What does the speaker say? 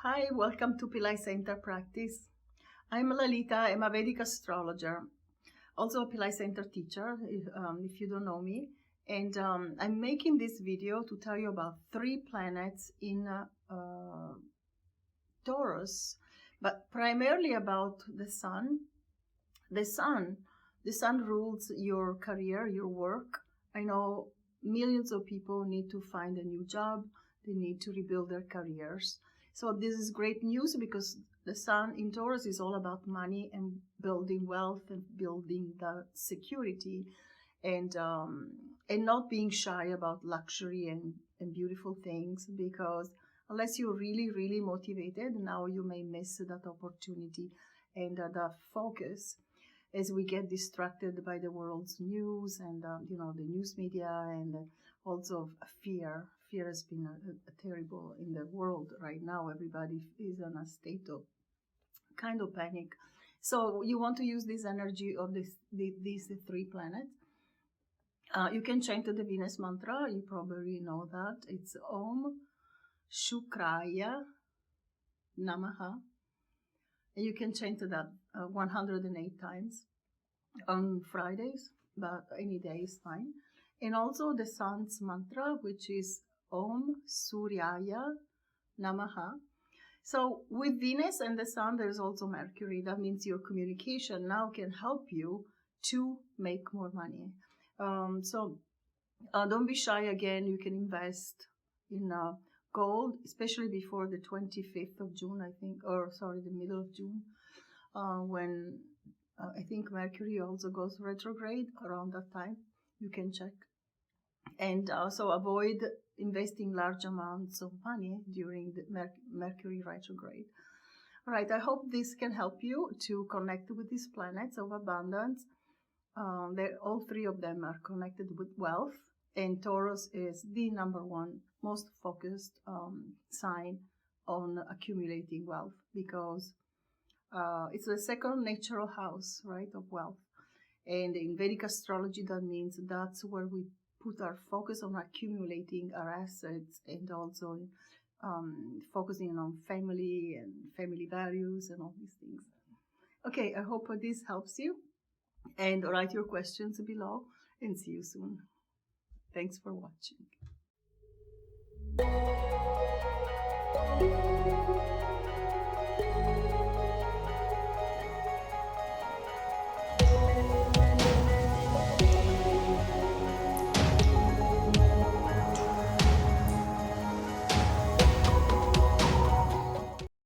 Hi, welcome to Pillai Center Practice. I'm Lalita, I'm a Vedic astrologer, also a Pillai Center teacher, if you don't know me. And I'm making this video to tell you about 3 planets in Taurus, but primarily about the sun. The sun rules your career, your work. I know millions of people need to find a new job. They need to rebuild their careers. So this is great news because the sun in Taurus is all about money and building wealth and building the security and not being shy about luxury and beautiful things, because unless you're really, really motivated, now you may miss that opportunity and the focus as we get distracted by the world's news and the news media, and also fear. Fear has been a terrible in the world right now. Everybody is in a state of kind of panic. So you want to use this energy of these 3 planets. You can chant the Venus mantra. You probably know that. It's Om Shukraya Namaha. And you can chant that 108 times on Fridays, but any day is fine. And also the sun's mantra, which is Om Suryaya Namaha. So with Venus and the sun, there's also Mercury. That means your communication now can help you to make more money. So don't be shy again. You can invest in gold, especially before the 25th of June, I think, the middle of June, when I think Mercury also goes retrograde around that time. You can check. And also avoid investing large amounts of money during the Mercury retrograde. All right, I hope this can help you to connect with these planets of abundance. All 3 of them are connected with wealth, and Taurus is the number 1 most focused sign on accumulating wealth, because it's the second natural house, right, of wealth. And in Vedic astrology, that means that's where we put our focus on accumulating our assets, and also focusing on family and family values and all these things. Okay, I hope this helps you, and write your questions below, and see you soon. Thanks for watching.